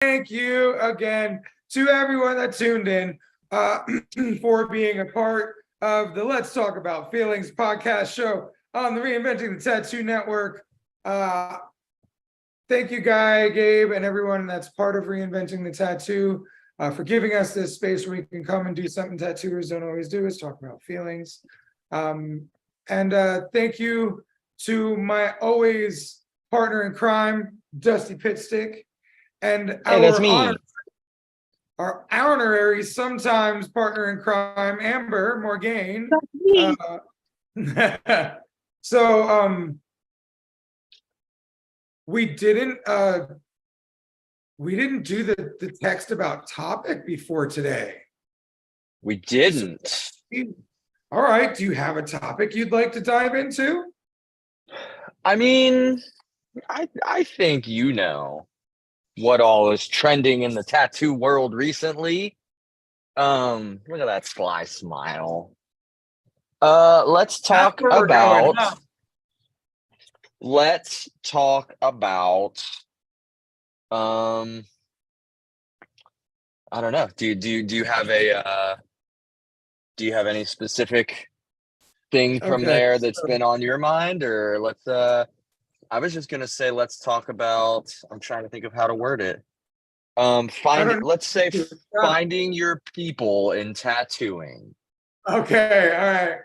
Thank you again to everyone that tuned in for being a part of the Let's Talk About Feelings podcast show on the Reinventing the Tattoo Network. Thank you, Guy, Gabe, and everyone that's part of Reinventing the Tattoo for giving us this space where we can come and do something tattooers don't always do, is talk about feelings. And thank you to my always partner in crime, Dusty Pitstick, and Hey, that's me. Our honorary, sometimes partner in crime, Amber Morgaine. So we didn't do the text about topic before today. We didn't. All right. Do you have a topic you'd like to dive into? I mean, I think you know what all is trending in the tattoo world recently. Look at that sly smile. Let's talk about I don't know. Do you have any specific thing from there that's been on your mind, or I was just gonna say let's talk about, I'm trying to think of how to word it. Finding your people in tattooing. Okay, all right.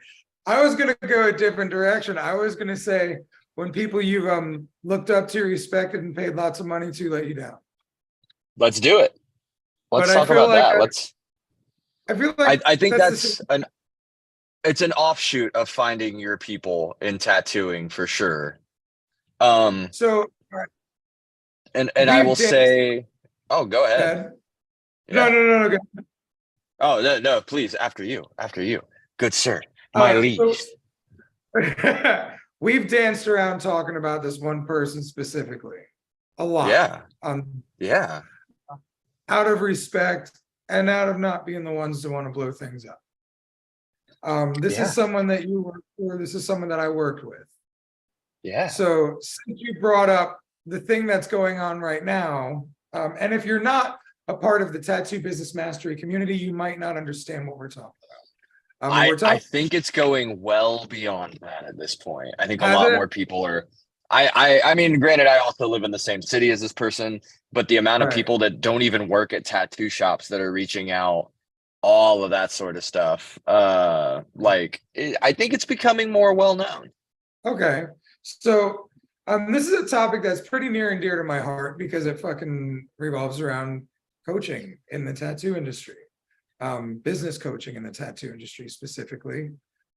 I was gonna go a different direction. I was gonna say when people you've looked up to, respected, and paid lots of money to let you down. Let's do it. Let's talk about that. I feel like I think it's an offshoot of finding your people in tattooing for sure. So and I will say, oh, go ahead. Yeah. No. Go. Oh, no, please, after you. Good sir. My liege. We've danced around talking about this one person specifically a lot. Yeah. Yeah. Out of respect and out of not being the ones to want to blow things up. This is someone that you work for. This is someone that I worked with. Yeah. So since you brought up the thing that's going on right now, and if you're not a part of the tattoo business mastery community, you might not understand what we're talking about. I think it's going well beyond that at this point. I think a lot more people are. I mean, granted, I also live in the same city as this person, but the amount of people that don't even work at tattoo shops that are reaching out, all of that sort of stuff. I think it's becoming more well known. Okay, so this is a topic that's pretty near and dear to my heart because it fucking revolves around coaching in the tattoo industry, business coaching in the tattoo industry specifically,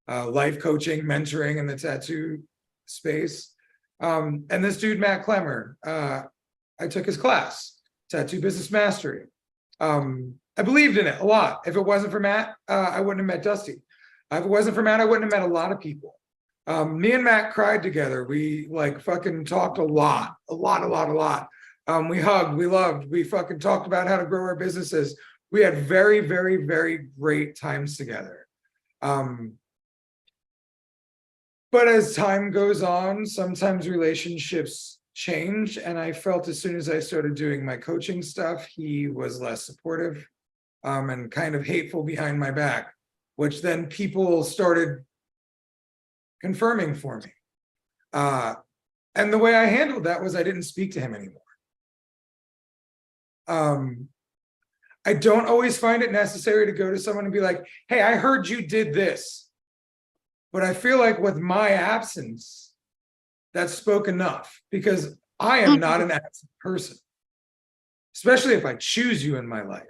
life coaching, mentoring in the tattoo space. And this dude, Matt Clemmer, I took his class, Tattoo Business Mastery. I believed in it a lot. If it wasn't for Matt, I wouldn't have met Dusty. If it wasn't for Matt, I wouldn't have met a lot of people. Me and Matt cried together. We fucking talked a lot. We hugged, we loved, we fucking talked about how to grow our businesses. We had very, very, very great times together. But as time goes on, sometimes relationships change. And I felt as soon as I started doing my coaching stuff, he was less supportive and kind of hateful behind my back, which then people started confirming for me. And the way I handled that was I didn't speak to him anymore. I don't always find it necessary to go to someone and be like, hey, I heard you did this. But I feel like with my absence, that spoke enough because I am not an absent person, especially if I choose you in my life.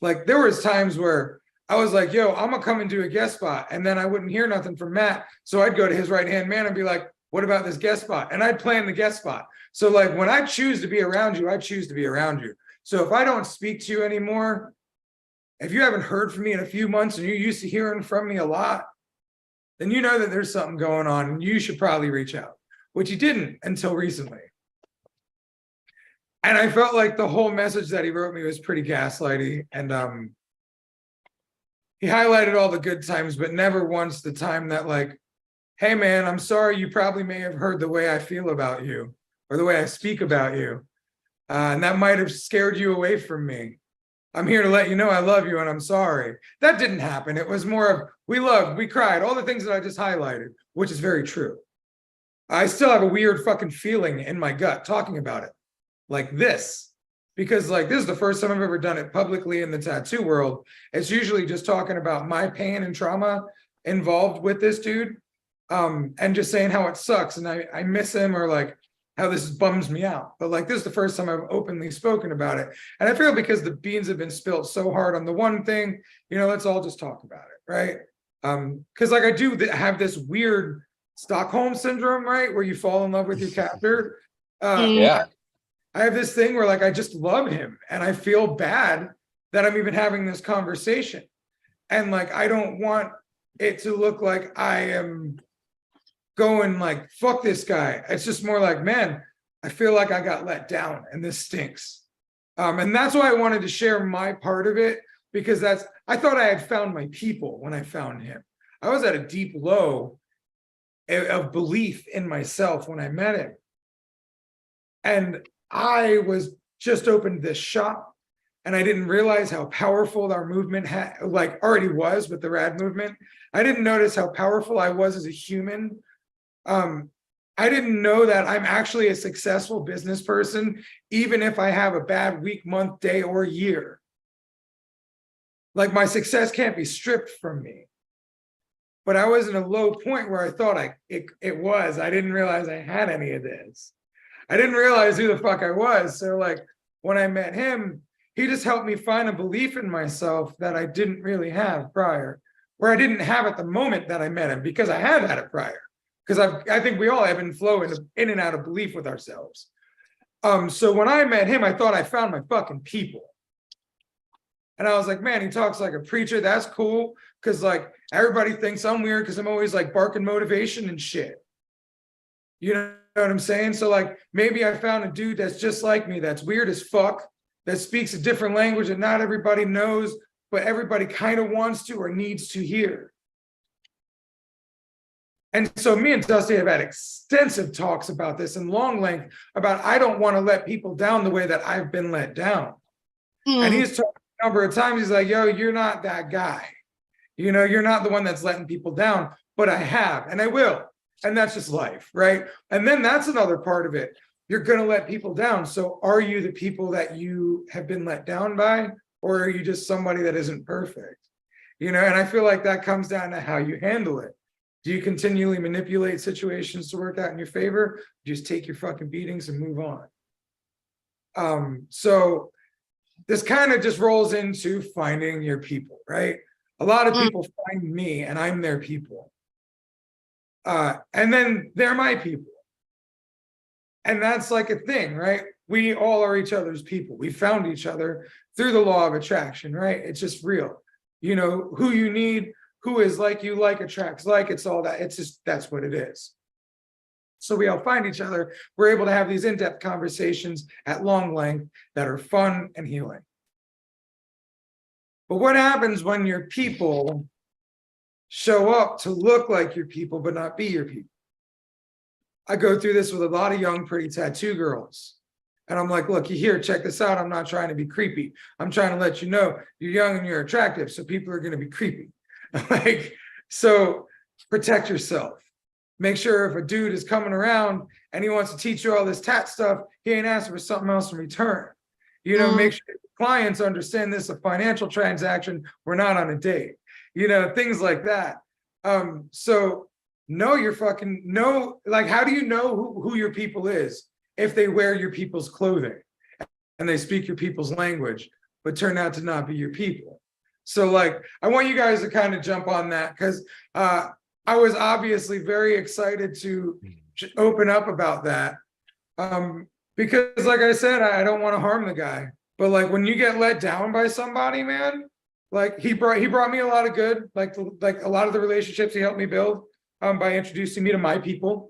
Like there was times where I was like, yo, I'm gonna come and do a guest spot. And then I wouldn't hear nothing from Matt. So I'd go to his right-hand man and be like, what about this guest spot? And I'd plan the guest spot. So like when I choose to be around you, I choose to be around you. So if I don't speak to you anymore, if you haven't heard from me in a few months and you're used to hearing from me a lot, then you know that there's something going on and you should probably reach out, which he didn't until recently. And I felt like the whole message that he wrote me was pretty gaslighty. And he highlighted all the good times, but never once the time that like, hey man, I'm sorry, you probably may have heard the way I feel about you or the way I speak about you. And that might have scared you away from me. I'm here to let you know I love you and I'm sorry. That didn't happen. It was more of we loved, we cried, all the things that I just highlighted, which is very true. I still have a weird fucking feeling in my gut talking about it like this, because like this is the first time I've ever done it publicly in the tattoo world. It's usually just talking about my pain and trauma involved with this dude, and just saying how it sucks and I miss him, or like how this bums me out. But like this is the first time I've openly spoken about it. And I feel because the beans have been spilled so hard on the one thing, you know, let's all just talk about it, right? Because like I do have this weird Stockholm syndrome, right? Where you fall in love with your captor. Yeah. I have this thing where like I just love him and I feel bad that I'm even having this conversation. And like I don't want it to look like I am going like, fuck this guy. It's just more like, man, I feel like I got let down and this stinks. And that's why I wanted to share my part of it, because I thought I had found my people when I found him. I was at a deep low of belief in myself when I met him. And I was just opened this shop and I didn't realize how powerful our movement had, like already was with the rad movement. I didn't notice how powerful I was as a human. I didn't know that I'm actually a successful business person, even if I have a bad week, month, day, or year. Like my success can't be stripped from me. But I was in a low point where I thought it was. I didn't realize I had any of this. I didn't realize who the fuck I was. So like when I met him, he just helped me find a belief in myself that I didn't really have prior, or I didn't have at the moment that I met him, because I had had it prior. Because I think we all ebb and flow in and out of belief with ourselves. So when I met him, I thought I found my fucking people. And I was like, man, he talks like a preacher. That's cool. Because like everybody thinks I'm weird because I'm always like barking motivation and shit. You know what I'm saying? So like maybe I found a dude that's just like me, that's weird as fuck, that speaks a different language that not everybody knows, but everybody kind of wants to or needs to hear. And so me and Dusty have had extensive talks about this in long length about I don't want to let people down the way that I've been let down. And he's talked a number of times, he's like, yo, you're not that guy. You know, you're not the one that's letting people down, but I have, and I will. And that's just life, right? And then that's another part of it. You're going to let people down. So are you the people that you have been let down by, or are you just somebody that isn't perfect? You know, and I feel like that comes down to how you handle it. Do you continually manipulate situations to work out in your favor? Just take your fucking beatings and move on. So this kind of just rolls into finding your people, right? A lot of people find me and I'm their people. And then they're my people. And that's like a thing, right? We all are each other's people. We found each other through the law of attraction, right? It's just real. You know, who you need, who is like you, like attracts like, it's all that. It's just, that's what it is. So we all find each other. We're able to have these in-depth conversations at long length that are fun and healing. But what happens when your people show up to look like your people, but not be your people? I go through this with a lot of young, pretty tattoo girls. And I'm like, look, you here, check this out. I'm not trying to be creepy. I'm trying to let you know you're young and you're attractive. So people are going to be creepy. Like, so protect yourself. Make sure if a dude is coming around and he wants to teach you all this tat stuff, he ain't asking for something else in return. You know, make sure clients understand this is a financial transaction. We're not on a date. You know, things like that. So know your fucking, know, like, how do you know who your people is if they wear your people's clothing and they speak your people's language, but turn out to not be your people? So like, I want you guys to kind of jump on that, because I was obviously very excited to open up about that. Because like I said, I don't want to harm the guy, but like when you get let down by somebody, man, like he brought me a lot of good, like a lot of the relationships he helped me build by introducing me to my people.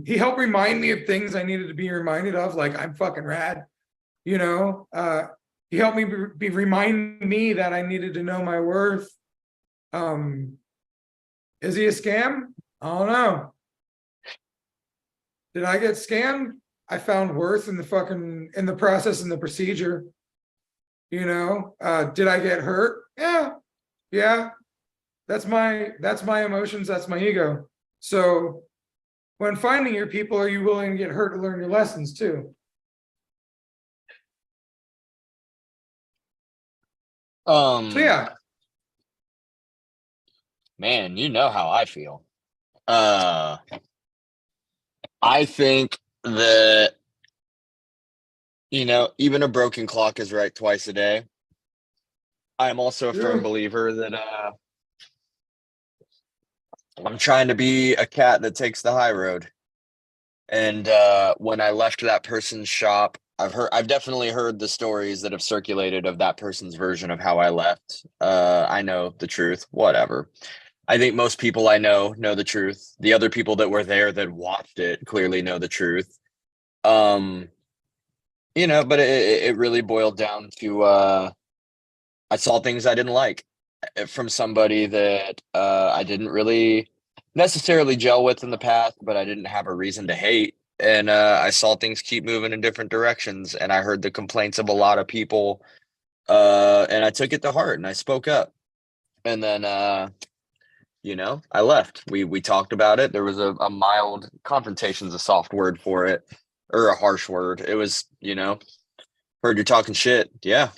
He helped remind me of things I needed to be reminded of, like I'm fucking rad, you know. He helped me remind me that I needed to know my worth. Is he a scam? I don't know. Did I get scammed? I found worth in the process and the procedure. You know, did I get hurt? Yeah. That's my emotions. That's my ego. So when finding your people, are you willing to get hurt to learn your lessons too? So yeah, man, you know how I feel. I think that, even a broken clock is right twice a day. I'm also a firm believer that I'm trying to be a cat that takes the high road. And when I left that person's shop, I've definitely heard the stories that have circulated of that person's version of how I left. I know the truth, whatever. I think most people I know the truth. The other people that were there that watched it clearly know the truth. But it really boiled down to I saw things I didn't like from somebody that I didn't really necessarily gel with in the past, but I didn't have a reason to hate. And I saw things keep moving in different directions, and I heard the complaints of a lot of people, and I took it to heart and I spoke up. And then I left. We talked about it. There was a mild confrontation is a soft word for it, or a harsh word. It was, heard you're talking shit. Yeah.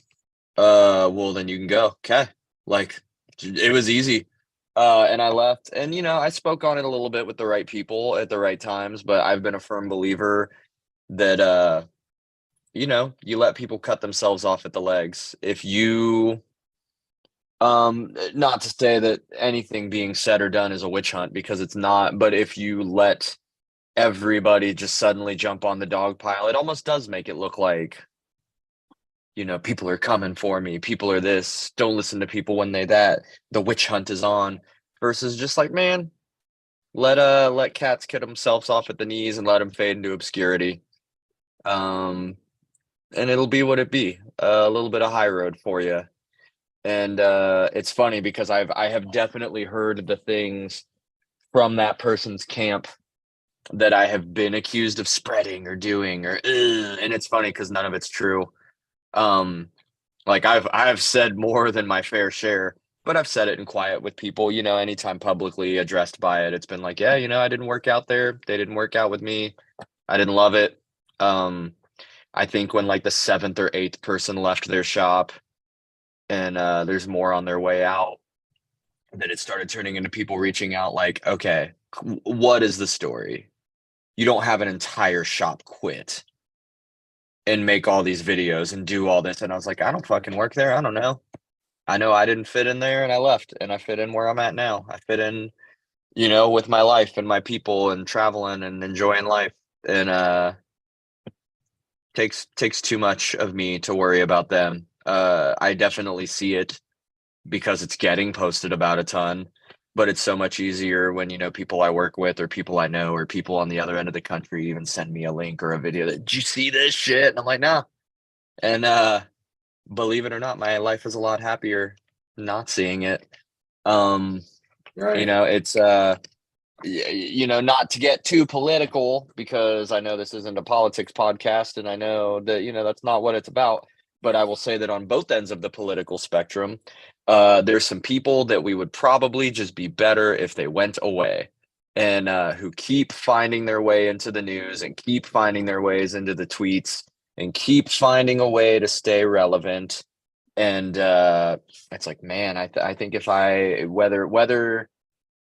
Well then you can go. Okay. Like it was easy. And I left, and I spoke on it a little bit with the right people at the right times, but I've been a firm believer that you let people cut themselves off at the legs. If you not to say that anything being said or done is a witch hunt, because it's not, but if you let everybody just suddenly jump on the dog pile, it almost does make it look like people are coming for me, people are this, don't listen to people when the witch hunt is on, versus just like, man, let cats cut themselves off at the knees and let them fade into obscurity. And it'll be what it be, a little bit of high road for you. And it's funny because I have definitely heard the things from that person's camp that I have been accused of spreading or doing, and it's funny because none of it's true. Like I've said more than my fair share, but I've said it in quiet with people. Anytime publicly addressed by it, it's been like, yeah, I didn't work out there. They didn't work out with me. I didn't love it. I think when like the 7th or 8th person left their shop, and there's more on their way out, that it started turning into people reaching out like, okay, what is the story? You don't have an entire shop quit and make all these videos and do all this. And I was like, I don't fucking work there. I don't know. I know I didn't fit in there, and I left, and I fit in where I'm at now. I fit in, with my life and my people and traveling and enjoying life. And takes too much of me to worry about them. I definitely see it because it's getting posted about a ton, but it's so much easier when people I work with or people I know or people on the other end of the country even send me a link or a video that, did you see this shit? And I'm like, no. And believe it or not, my life is a lot happier not seeing it. right. It's not to get too political, because I know this isn't a politics podcast, and I know that that's not what it's about, but I will say that on both ends of the political spectrum, there's some people that we would probably just be better if they went away, and who keep finding their way into the news and keep finding their ways into the tweets and keep finding a way to stay relevant. And it's like, man, I think if whether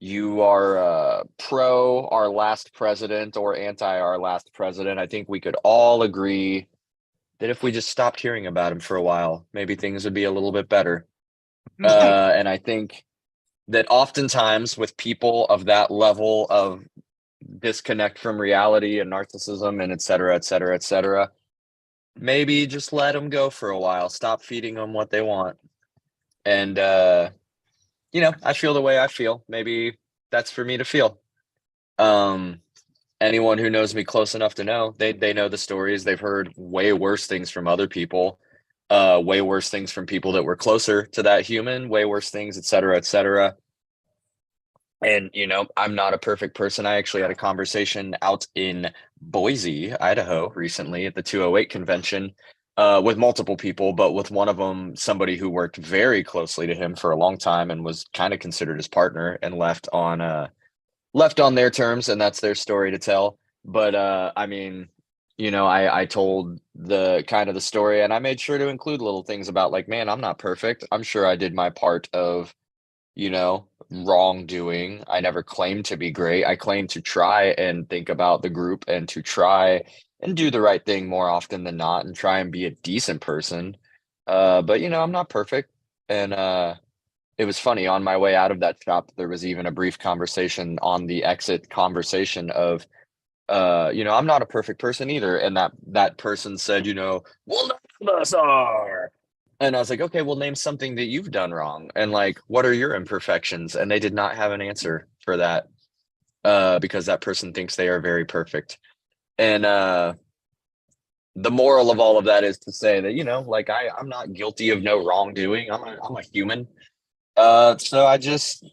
you are pro our last president or anti our last president, I think we could all agree that if we just stopped hearing about him for a while, maybe things would be a little bit better. And I think that oftentimes with people of that level of disconnect from reality and narcissism and et cetera, et cetera, et cetera, maybe just let them go for a while. Stop feeding them what they want. And, I feel the way I feel. Maybe that's for me to feel. Anyone who knows me close enough to know, they know the stories. They've heard way worse things from other people, way worse things from people that were closer to that human, way worse things, et cetera, et cetera. And, I'm not a perfect person. I actually had a conversation out in Boise, Idaho recently at the 208 convention with multiple people, but with one of them, somebody who worked very closely to him for a long time and was kind of considered his partner and left on their terms, and that's their story to tell. But I mean, I told the kind of the story, and I made sure to include little things about like, man, I'm not perfect. I'm sure I did my part of wrongdoing. I never claimed to be great. I claimed to try and think about the group and to try and do the right thing more often than not and try and be a decent person. But I'm not perfect. And it was funny on my way out of that shop, there was even a brief conversation on the exit conversation of I'm not a perfect person either. And that person said, well, none of us are. And I was like, okay, well, name something that you've done wrong. And like, what are your imperfections? And they did not have an answer for that because that person thinks they are very perfect. And the moral of all of that is to say that, like I'm not guilty of no wrongdoing. I'm a human. So I just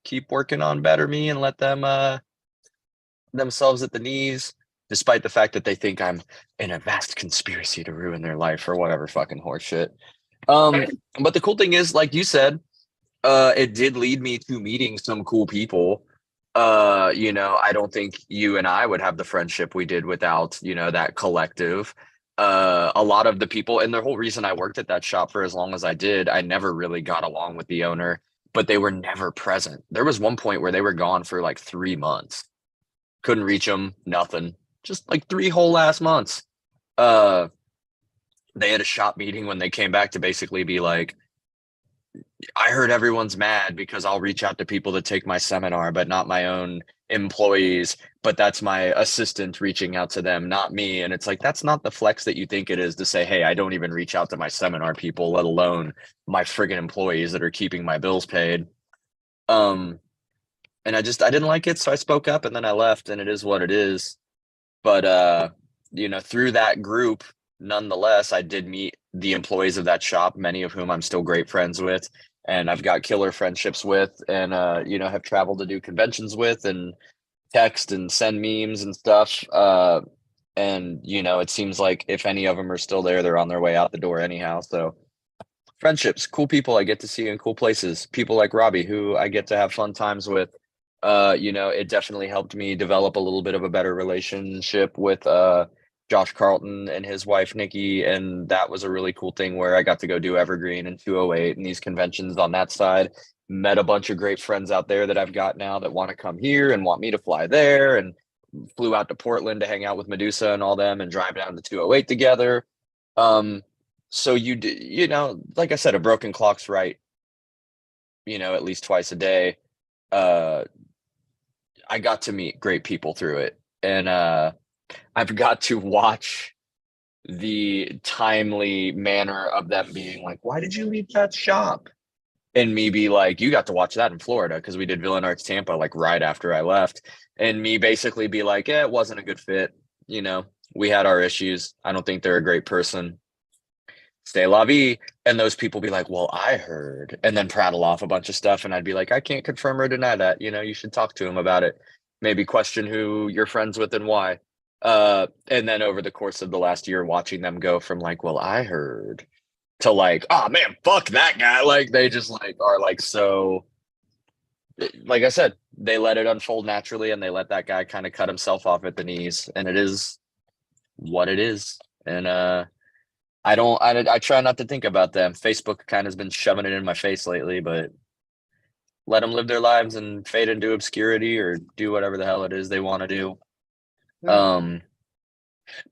keep working on better me and let them themselves at the knees, despite the fact that they think I'm in a vast conspiracy to ruin their life or whatever fucking horseshit. But the cool thing is, like you said, it did lead me to meeting some cool people. I don't think you and I would have the friendship we did without, that collective. A lot of the people, and the whole reason I worked at that shop for as long as I did, I never really got along with the owner, but they were never present. There was one point where they were gone for like 3 months. Couldn't reach them, nothing. Just like 3 whole ass months. Uh, they had a shop meeting when they came back to basically be like, I heard everyone's mad because I'll reach out to people to take my seminar, but not my own employees. But that's my assistant reaching out to them, not me. And it's like, that's not the flex that you think it is to say, hey, I don't even reach out to my seminar people, let alone my friggin' employees that are keeping my bills paid. Um, and I didn't like it. So I spoke up and then I left, and it is what it is. But through that group, nonetheless, I did meet the employees of that shop, many of whom I'm still great friends with, and I've got killer friendships with, and have traveled to do conventions with, and text and send memes and stuff. And it seems like if any of them are still there, they're on their way out the door anyhow. So friendships, cool people I get to see in cool places, people like Robbie, who I get to have fun times with. It definitely helped me develop a little bit of a better relationship with Josh Carlton and his wife Nikki, and that was a really cool thing where I got to go do Evergreen and 208 and these conventions on that side. Met a bunch of great friends out there that I've got now that want to come here and want me to fly there, and flew out to Portland to hang out with Medusa and all them and drive down to 208 together. So like I said, a broken clock's right, at least twice a day. I got to meet great people through it. And I've got to watch the timely manner of them being like, why did you leave that shop? And me be like, you got to watch that in Florida because we did Villain Arts Tampa like right after I left. And me basically be like, yeah, it wasn't a good fit. We had our issues. I don't think they're a great person. Stay la vie. And those people be like, well, I heard, and then prattle off a bunch of stuff. And I'd be like, I can't confirm or deny that. You should talk to him about it. Maybe question who you're friends with and why. And then over the course of the last year, watching them go from like, well, I heard, to like, oh man, fuck that guy. Like they just like are like, so like I said, they let it unfold naturally and they let that guy kind of cut himself off at the knees, and it is what it is. And I try not to think about them. Facebook kind of has been shoving it in my face lately, but let them live their lives and fade into obscurity or do whatever the hell it is they want to do.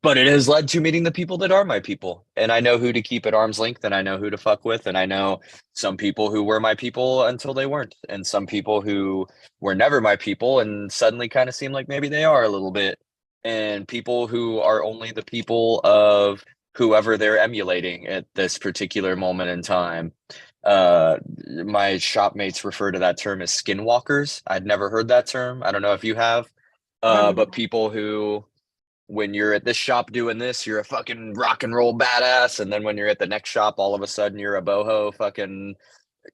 But it has led to meeting the people that are my people, and I know who to keep at arm's length, and I know who to fuck with, and I know some people who were my people until they weren't, and some people who were never my people and suddenly kind of seem like maybe they are a little bit, and people who are only the people of whoever they're emulating at this particular moment in time. My shopmates refer to that term as skinwalkers. I'd never heard that term. I don't know if you have, but people who, when you're at this shop doing this, you're a fucking rock and roll badass, and then when you're at the next shop, all of a sudden you're a boho fucking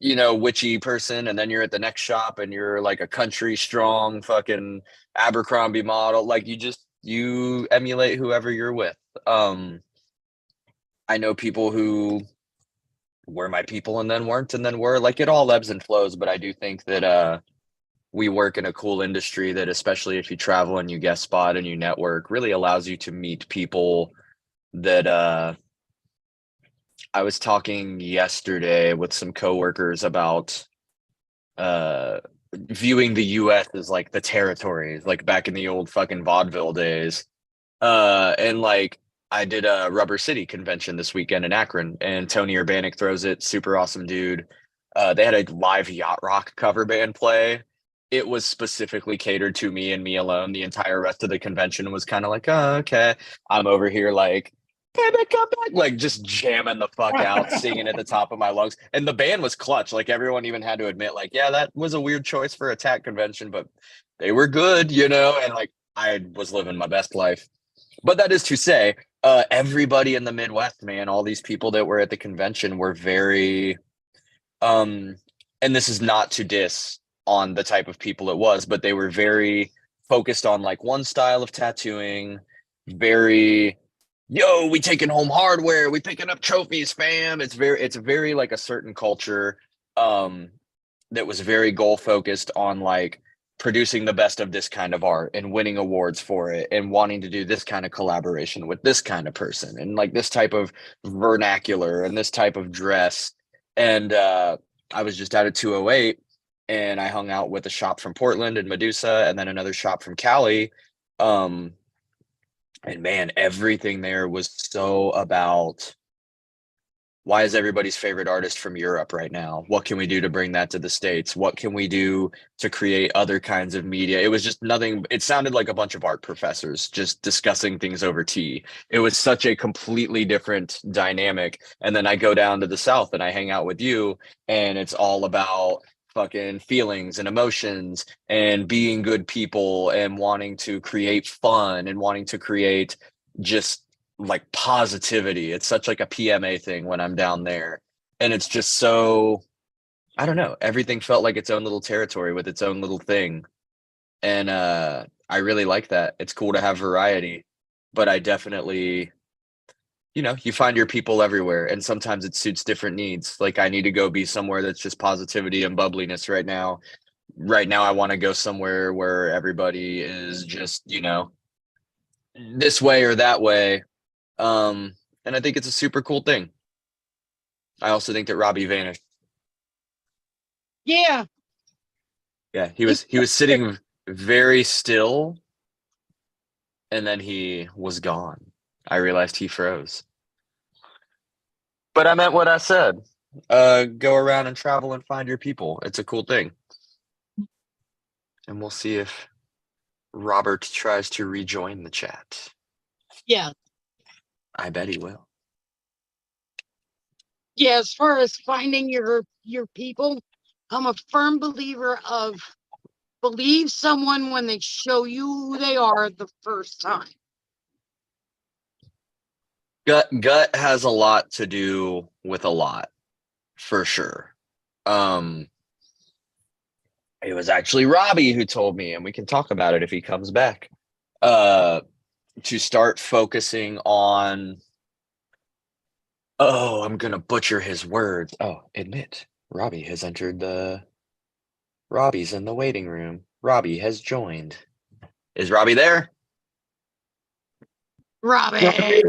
witchy person, and then you're at the next shop and you're like a country strong fucking Abercrombie model. Like you emulate whoever you're with. I know people who were my people and then weren't and then were. Like, it all ebbs and flows, but I do think that we work in a cool industry that, especially if you travel and you guest spot and you network, really allows you to meet people that I was talking yesterday with some coworkers about viewing the US as like the territories, like back in the old fucking vaudeville days. And like, I did a Rubber City convention this weekend in Akron, and Tony Urbanic throws it. Super awesome dude. They had a live yacht rock cover band play. It was specifically catered to me and me alone. The entire rest of the convention was kind of like, oh, okay. I'm over here like, baby, come back, like just jamming the fuck out, singing at the top of my lungs. And the band was clutch. Like, everyone even had to admit, like, yeah, that was a weird choice for a TAT convention, but they were good, and like, I was living my best life. But that is to say, everybody in the Midwest, man, all these people that were at the convention were very, and this is not to diss on the type of people it was, but they were very focused on like one style of tattooing, very, yo, we taking home hardware, we picking up trophies, fam. It's very like a certain culture that was very goal focused on like producing the best of this kind of art and winning awards for it and wanting to do this kind of collaboration with this kind of person and like this type of vernacular and this type of dress. And I was just out at 208 and I hung out with a shop from Portland and Medusa and then another shop from Cali. And man, everything there was so about, why is everybody's favorite artist from Europe right now? What can we do to bring that to the States? What can we do to create other kinds of media? It was just nothing. It sounded like a bunch of art professors just discussing things over tea. It was such a completely different dynamic. And then I go down to the South and I hang out with you, and it's all about fucking feelings and emotions and being good people and wanting to create fun and wanting to create just like positivity. It's such like a PMA thing when I'm down there. And it's just so, I don't know, everything felt like its own little territory with its own little thing. And I really like that. It's cool to have variety, but I definitely, you find your people everywhere, and sometimes it suits different needs. Like, I need to go be somewhere that's just positivity and bubbliness right now. Right now, I want to go somewhere where everybody is just, this way or that way. And I think it's a super cool thing. I also think that Robbie vanished. Yeah. Yeah, he was sitting very still, and then he was gone. I realized he froze. But I meant what I said. Go around and travel and find your people. It's a cool thing. And we'll see if Robert tries to rejoin the chat. Yeah. I bet he will. Yeah, as far as finding your people, I'm a firm believer of believe someone when they show you who they are the first time. Gut has a lot to do with a lot, for sure. It was actually Robbie who told me, and we can talk about it if he comes back, to start focusing on, I'm going to butcher his words. Admit, Robbie has entered Robbie's in the waiting room. Robbie has joined. Is Robbie there? Robbie.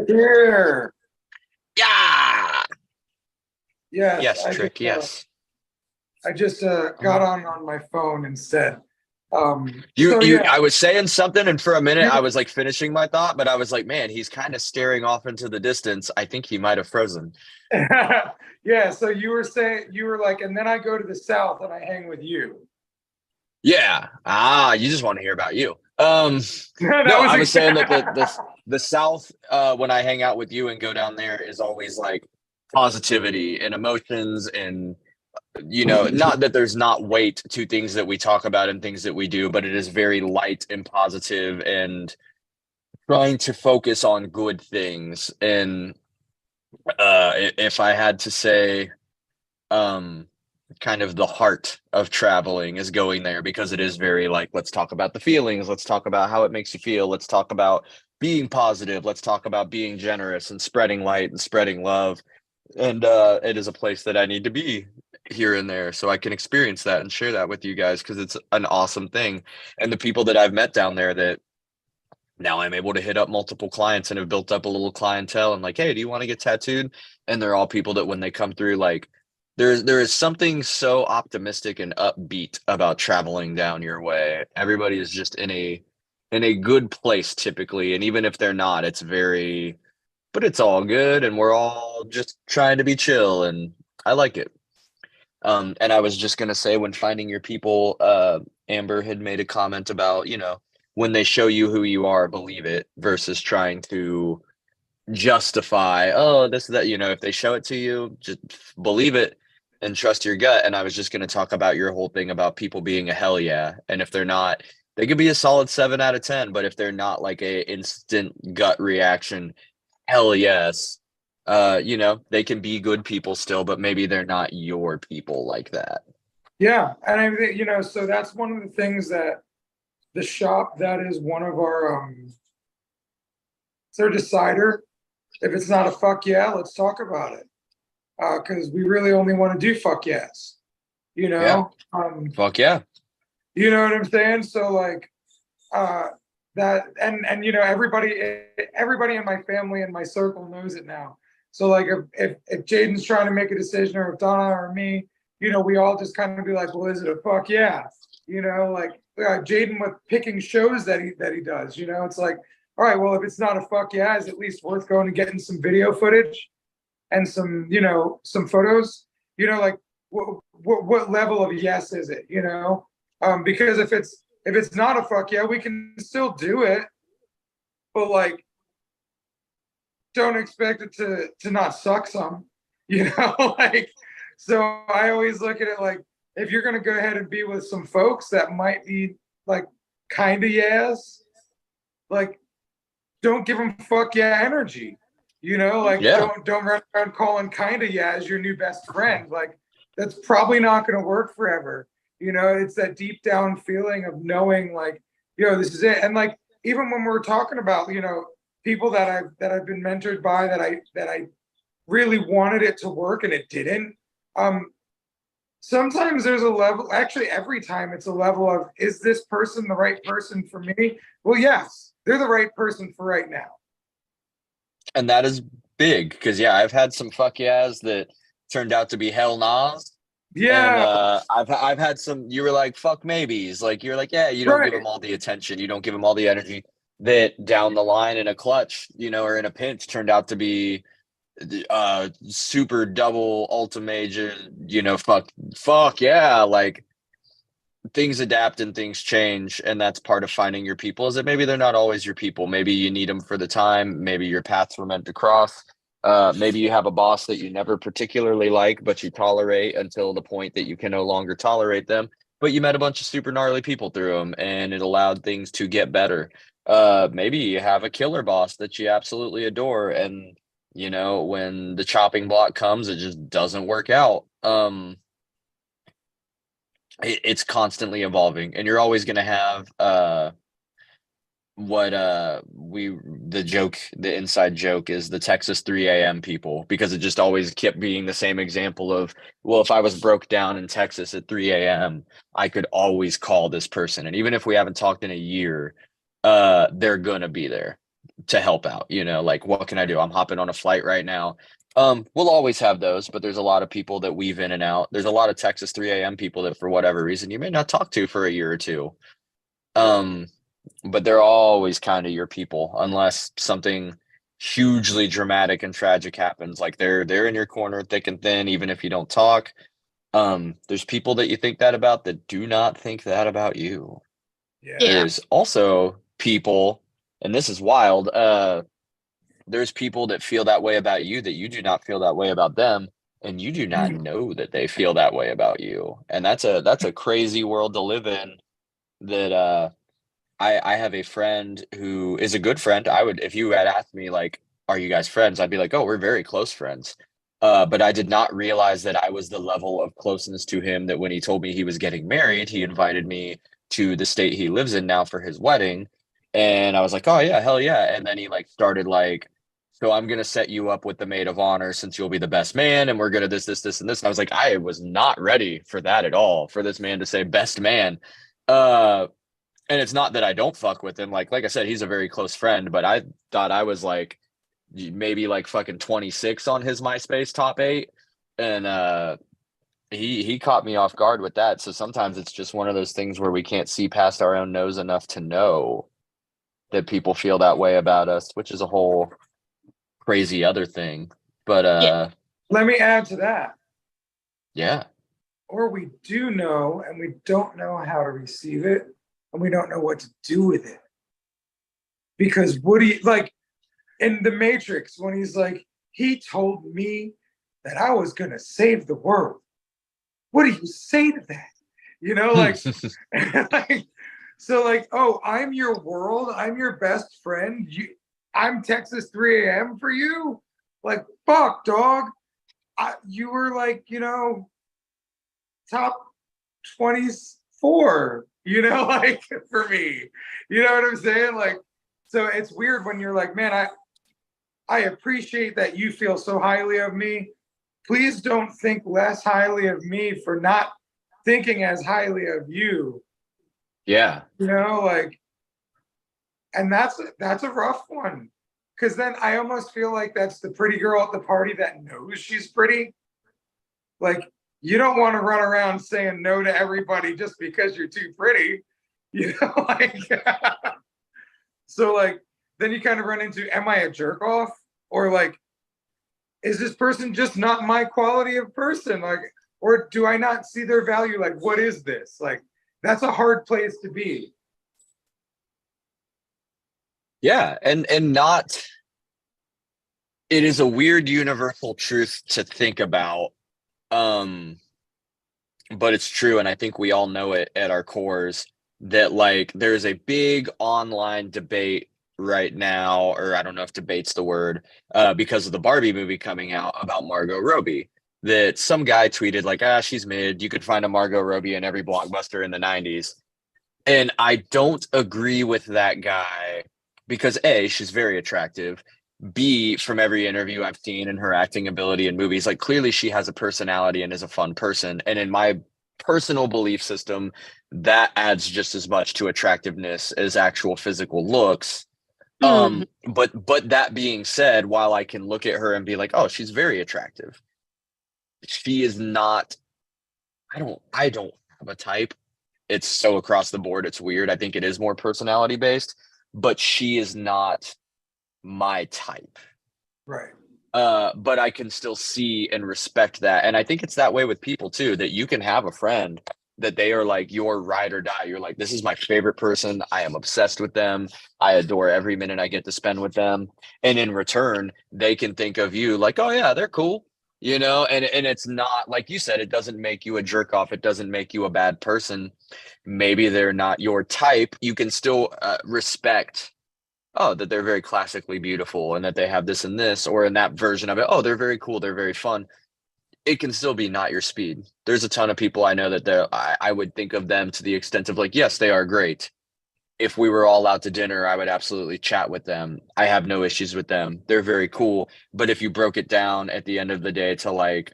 Here. Yeah. Yes. Trick. Yes. I just got on my phone instead. I was saying something, and for a minute I was like finishing my thought, but I was like, man, he's kind of staring off into the distance. I think he might have frozen. Yeah. So you were like, and then I go to the South and I hang with you. Yeah. You just want to hear about you. I was saying that the South, when I hang out with you and go down there, is always like positivity and emotions and, not that there's not weight to things that we talk about and things that we do, but it is very light and positive and trying to focus on good things. And if I had to say, kind of the heart of traveling is going there, because it is very like, let's talk about the feelings, let's talk about how it makes you feel, let's talk about being positive, let's talk about being generous and spreading light and spreading love. And it is a place that I need to be here and there so I can experience that and share that with you guys, because it's an awesome thing. And the people that I've met down there, that now I'm able to hit up multiple clients and have built up a little clientele and like, hey, do you want to get tattooed? And they're all people that when they come through, like there is something so optimistic and upbeat about traveling down your way. Everybody is just in a good place typically. And even if they're not, it's very, but it's all good. And we're all just trying to be chill. And I like it. And I was just going to say, when finding your people, Amber had made a comment about, you know, when they show you who you are, believe it, versus trying to justify, oh, this, that, you know, if they show it to you, just believe it and trust your gut. And I was just going to talk about your whole thing about people being a hell yeah. And if they're not, they could be a solid 7 out of 10, but if they're not like a instant gut reaction, hell yes, you know, they can be good people still, but maybe they're not your people like that. Yeah. And I think, you know, so that's one of the things that the shop, that is one of our, it's our decider. If it's not a fuck yeah, let's talk about it. Because we really only want to do fuck yes, you know? Yeah. Fuck yeah. You know what I'm saying? So like, that, and you know, everybody in my family and my circle knows it now. So like, if Jaden's trying to make a decision, or if Donna or me, you know, we all just kind of be like, well, is it a fuck yeah? You know, like Jaden with picking shows that he does, you know, it's like, all right, well, if it's not a fuck yeah, is at least worth going and getting some video footage and some, you know, some photos, you know, like what level of yes is it, you know? Because if it's not a fuck yeah, we can still do it, but like, don't expect it to not suck some, you know, like, so I always look at it like, if you're going to go ahead and be with some folks that might be like kind of yes, like, don't give them fuck yeah energy, you know, like, don't run around calling kind of yeah as your new best friend. Like, that's probably not going to work forever. You know, it's that deep down feeling of knowing like, you know, this is it. And like, even when we're talking about, you know, people that I've been mentored by, that I really wanted it to work and it didn't. Sometimes there's a level, actually every time it's a level of, is this person the right person for me? Well, yes, they're the right person for right now. And that is big, because yeah, I've had some fuck yeahs that turned out to be hell nahs. Yeah. And I've had some, you were like, fuck maybes. Like, you're like, yeah, you don't give them all the attention. You don't give them all the energy, that down the line in a clutch, you know, or in a pinch turned out to be super double ultimate, you know, fuck yeah. Like, things adapt and things change, and that's part of finding your people, is that maybe they're not always your people. Maybe you need them for the time, maybe your paths were meant to cross. Maybe you have a boss that you never particularly like, but you tolerate until the point that you can no longer tolerate them, but you met a bunch of super gnarly people through them and it allowed things to get better. Maybe you have a killer boss that you absolutely adore, and you know, when the chopping block comes, it just doesn't work out. It's constantly evolving, and you're always going to have the inside joke is the Texas 3 a.m. people, because it just always kept being the same example of, well, if I was broke down in Texas at 3 a.m., I could always call this person, and even if we haven't talked in a year, they're gonna be there to help out. You know, like, what can I do? I'm hopping on a flight right now. We'll always have those, but there's a lot of people that weave in and out. There's a lot of Texas 3 a.m. people that for whatever reason you may not talk to for a year or two. But they're always kind of your people, unless something hugely dramatic and tragic happens. Like, they're in your corner thick and thin, even if you don't talk. There's people that you think that about that do not think that about you. Yeah. There's also people, and this is wild, there's people that feel that way about you that you do not feel that way about them, and you do not know that they feel that way about you. And that's a crazy world to live in. That I have a friend who is a good friend. If you had asked me like, are you guys friends? I'd be like, oh, we're very close friends. But I did not realize that I was the level of closeness to him that when he told me he was getting married, he invited me to the state he lives in now for his wedding. And I was like, oh yeah, hell yeah. And then he like started like, so I'm gonna set you up with the maid of honor since you'll be the best man, and we're gonna this, and this. And I was like, I was not ready for that at all, for this man to say best man. And it's not that I don't fuck with him. Like I said, he's a very close friend, but I thought I was like maybe like fucking 26 on his MySpace top 8. And he caught me off guard with that. So sometimes it's just one of those things where we can't see past our own nose enough to know that people feel that way about us, which is a whole crazy other thing. But let me add to that. Yeah. Or we do know and we don't know how to receive it, and we don't know what to do with it. Because Woody, like in The Matrix, when he's like, he told me that I was going to save the world. What do you say to that? You know, like, like, so like, oh, I'm your world. I'm your best friend. I'm Texas 3 a.m. for you. Like, fuck, dog. You were like, you know, top 24, you know, like for me, you know what I'm saying? Like, so it's weird when you're like, man, I appreciate that you feel so highly of me. Please don't think less highly of me for not thinking as highly of you. Yeah. You know, like, and that's a rough one. Cause then I almost feel like that's the pretty girl at the party that knows she's pretty. Like, you don't want to run around saying no to everybody just because you're too pretty, you know, like, so like, then you kind of run into, am I a jerk off? Or like, is this person just not my quality of person? Like, or do I not see their value? Like, what is this? Like, that's a hard place to be. Yeah. And not, it is a weird universal truth to think about. But it's true, and I think we all know it at our cores, that like there's a big online debate right now, or I don't know if debate's the word, because of the Barbie movie coming out about Margot Robbie. That some guy tweeted like, she's mid. You could find a Margot Robbie in every blockbuster in the 90s. And I don't agree with that guy because A, she's very attractive. B, from every interview I've seen and her acting ability in movies, like clearly she has a personality and is a fun person. And in my personal belief system, that adds just as much to attractiveness as actual physical looks. But that being said, while I can look at her and be like, oh, she's very attractive, she is not, I don't have a type. It's so across the board, it's weird. I think it is more personality based, but she is not my type. Right. But I can still see and respect that. And I think it's that way with people too, that you can have a friend that they are like your ride or die. You're like, this is my favorite person. I am obsessed with them. I adore every minute I get to spend with them. And in return, they can think of you like, oh yeah, they're cool. You know, and it's not, like you said, it doesn't make you a jerk off. It doesn't make you a bad person. Maybe they're not your type. You can still respect, oh, that they're very classically beautiful and that they have this and this, or in that version of it, oh, they're very cool, they're very fun. It can still be not your speed. There's a ton of people I know that I would think of them to the extent of like, yes, they are great. If we were all out to dinner, I would absolutely chat with them. I have no issues with them. They're very cool. But if you broke it down at the end of the day to like,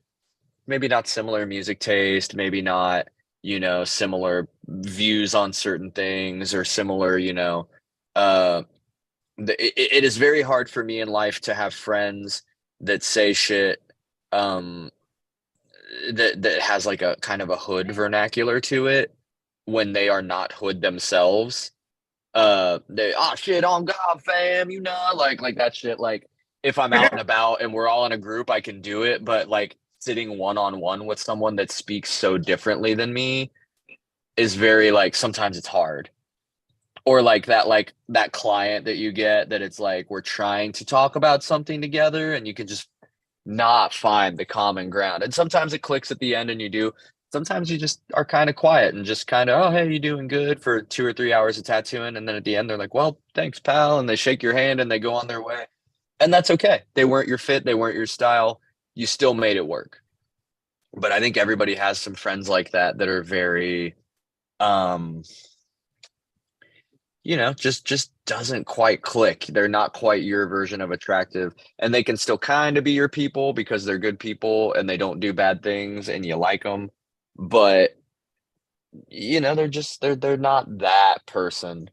maybe not similar music taste, maybe not, you know, similar views on certain things or similar, you know, it is very hard for me in life to have friends that say shit that has like a kind of a hood vernacular to it when they are not hood themselves. They, oh shit, on God, fam, you know, like that shit. Like if I'm out and about and we're all in a group, I can do it, but like sitting one-on-one with someone that speaks so differently than me is very like, sometimes it's hard. Or like that client that you get that it's like we're trying to talk about something together and you can just not find the common ground. And sometimes it clicks at the end and you do. Sometimes you just are kind of quiet and just kind of, oh, hey, you doing good for 2 or 3 hours of tattooing. And then at the end, they're like, well, thanks, pal. And they shake your hand and they go on their way. And that's okay. They weren't your fit. They weren't your style. you still made it work. But I think everybody has some friends like that are very, just doesn't quite click. They're not quite your version of attractive, and they can still kind of be your people because they're good people and they don't do bad things and you like them. But they're not that person.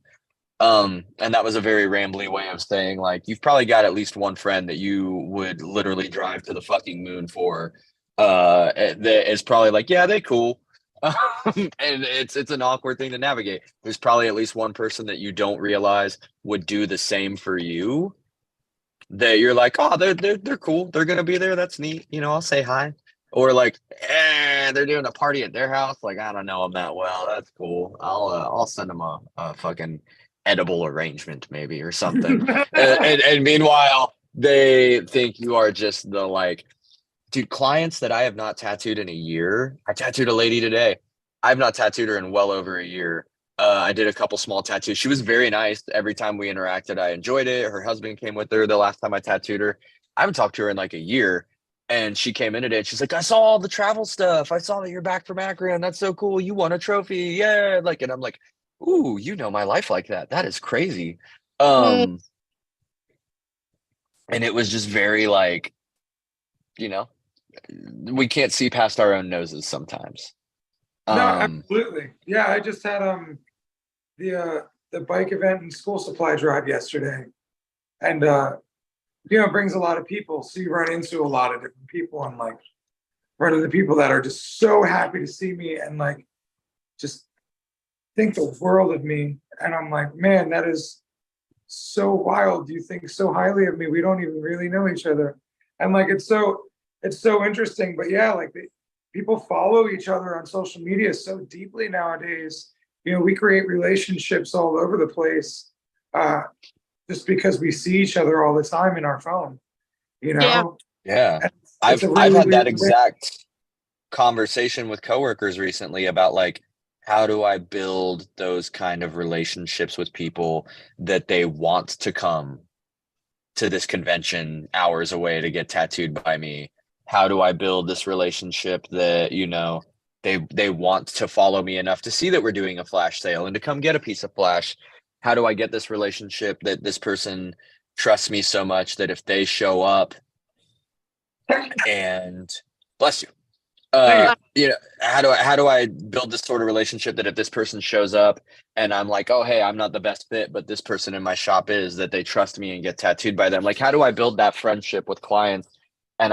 And that was a very rambly way of saying, like, you've probably got at least one friend that you would literally drive to the fucking moon for. That is probably like, yeah, they cool. And it's an awkward thing to navigate. There's probably at least one person that you don't realize would do the same for you. That you're like, oh, they're cool. They're gonna be there. That's neat. I'll say hi. Or like, they're doing a party at their house. Like, I don't know them that well. That's cool. I'll send them a fucking edible arrangement maybe or something. and meanwhile, they think you are just the like, dude, clients that I have not tattooed in a year. I tattooed a lady today. I've not tattooed her in well over a year. I did a couple small tattoos. She was very nice. Every time we interacted, I enjoyed it. Her husband came with her the last time I tattooed her. I haven't talked to her in like a year. And she came in today and she's like, I saw all the travel stuff. I saw that you're back from Akron. That's so cool. You won a trophy. Yeah. Like, and I'm like, ooh, my life like that. That is crazy. And it was just very like, we can't see past our own noses sometimes. No, absolutely. Yeah, I just had the bike event and school supply drive yesterday, and it brings a lot of people. So you run into a lot of different people, and like run into people that are just so happy to see me and like just think the world of me. And I'm like, man, that is so wild. You think so highly of me. We don't even really know each other, and like it's so interesting. But yeah, like people follow each other on social media so deeply nowadays. We create relationships all over the place just because we see each other all the time in our phone. Yeah. I've had that exact conversation with coworkers recently about like, how do I build those kind of relationships with people that they want to come to this convention hours away to get tattooed by me? How do I build this relationship that, they want to follow me enough to see that we're doing a flash sale and to come get a piece of flash? How do I get this relationship that this person trusts me so much that if they show up and bless you, how do I build this sort of relationship that if this person shows up and I'm like, oh, hey, I'm not the best fit, but this person in my shop is, that they trust me and get tattooed by them? Like, how do I build that friendship with clients? And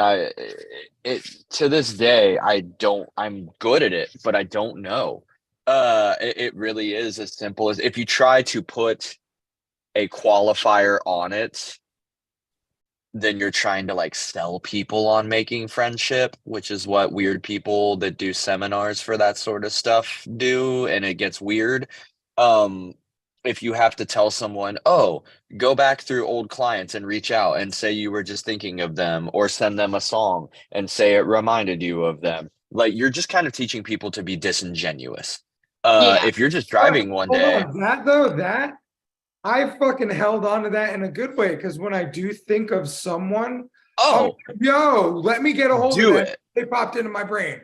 to this day, I'm good at it, but I don't know. It really is as simple as, if you try to put a qualifier on it, then you're trying to like sell people on making friendship, which is what weird people that do seminars for that sort of stuff do. And it gets weird. If you have to tell someone, oh, go back through old clients and reach out and say you were just thinking of them, or send them a song and say it reminded you of them. Like, you're just kind of teaching people to be disingenuous. If you're just driving one day. That I fucking held on to that in a good way, because when I do think of someone, let me get a hold of it. They popped into my brain.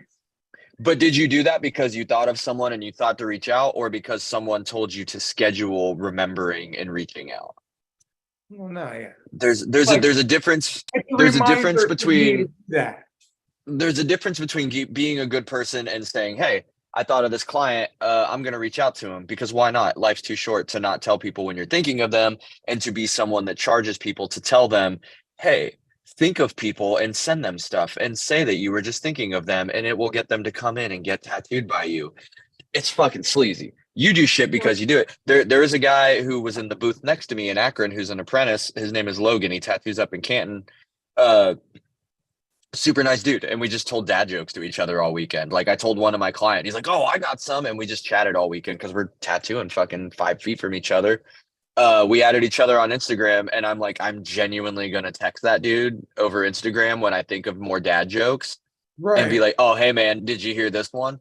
But did you do that because you thought of someone and you thought to reach out, or because someone told you to schedule remembering and reaching out? Well, no, yeah. There's a difference. There's a difference between that. There's a difference between being a good person and saying, hey, I thought of this client. I'm going to reach out to him, because why not? Life's too short to not tell people when you're thinking of them, and to be someone that charges people to tell them, hey, think of people and send them stuff and say that you were just thinking of them, and it will get them to come in and get tattooed by you. It's fucking sleazy. You do shit because you do it. There is a guy who was in the booth next to me in Akron who's an apprentice. His name is Logan. He tattoos up in Canton. Super nice dude. And we just told dad jokes to each other all weekend. Like, I told one of my clients, he's like, oh, I got some. And we just chatted all weekend because we're tattooing fucking 5 feet from each other. We added each other on Instagram, and I'm like, I'm genuinely going to text that dude over Instagram when I think of more dad jokes, and be like, oh, hey man, did you hear this one?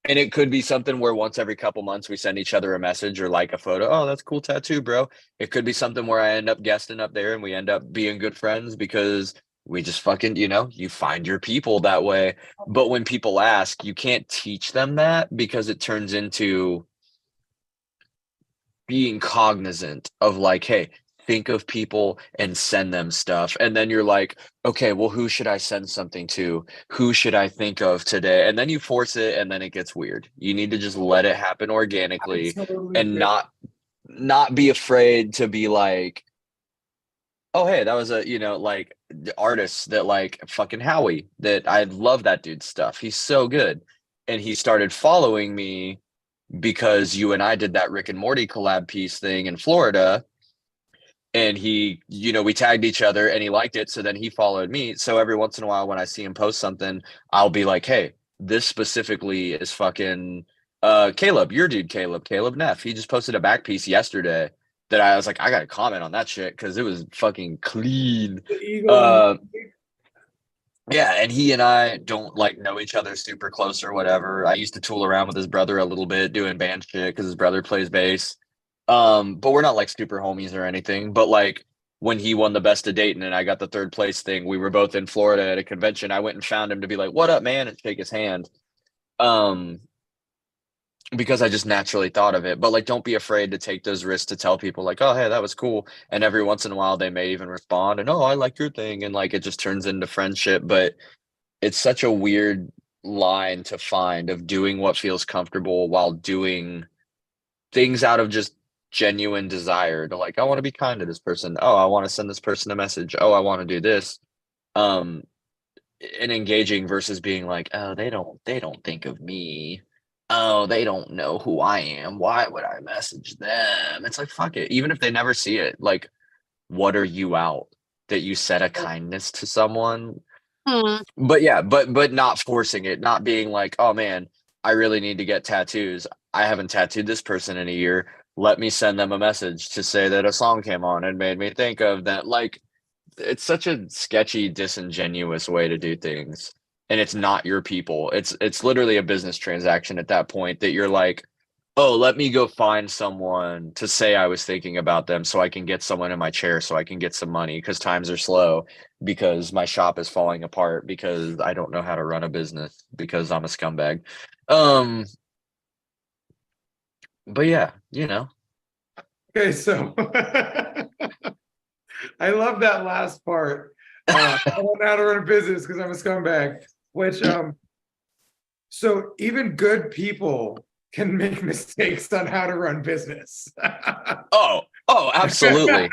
And it could be something where once every couple months we send each other a message or like a photo. Oh, that's cool tattoo, bro. It could be something where I end up guesting up there and we end up being good friends because we just fucking, you find your people that way. But when people ask, you can't teach them that, because it turns into being cognizant of like, hey, think of people and send them stuff. And then you're like, okay, well, who should I send something to? Who should I think of today? And then you force it, and then it gets weird. You need to just let it happen organically, and not be afraid to be like, oh, hey, that was like the artists that like fucking Howie, that I love that dude's stuff. He's so good. And he started following me because you and I did that Rick and Morty collab piece thing in Florida. And he, we tagged each other and he liked it. So then he followed me. So every once in a while, when I see him post something, I'll be like, hey, this specifically is fucking Caleb, your dude, Caleb Neff. He just posted a back piece yesterday that I was like, I got to comment on that shit because it was fucking clean. Yeah, and he and I don't like know each other super close or whatever. I used to tool around with his brother a little bit doing band shit because his brother plays bass. But we're not like super homies or anything. But like when he won the Best of Dayton and I got the third place thing, we were both in Florida at a convention. I went and found him to be like, "What up, man?" and shake his hand. Because I just naturally thought of it. But like, don't be afraid to take those risks to tell people like, oh, hey, that was cool. And every once in a while they may even respond and, oh, I like your thing. And like, it just turns into friendship. But it's such a weird line to find of doing what feels comfortable while doing things out of just genuine desire to like, I want to be kind to this person. Oh, I want to send this person a message. Oh, I want to do this. And engaging versus being like, oh, they don't think of me. Oh, they don't know who I am. Why would I message them? It's like, fuck it. Even if they never see it, like, what are you out? That you said a kindness to someone. But yeah, but not forcing it, not being like, oh man, I really need to get tattoos. I haven't tattooed this person in a year. Let me send them a message to say that a song came on and made me think of that. Like, it's such a sketchy, disingenuous way to do things. And it's not your people. It's literally a business transaction at that point that you're like, oh, let me go find someone to say I was thinking about them so I can get someone in my chair so I can get some money because times are slow, because my shop is falling apart, because I don't know how to run a business, because I'm a scumbag. But yeah, Okay, so I love that last part. I don't know how to run a business because I'm a scumbag. Which so even good people can make mistakes on how to run business. Oh, absolutely.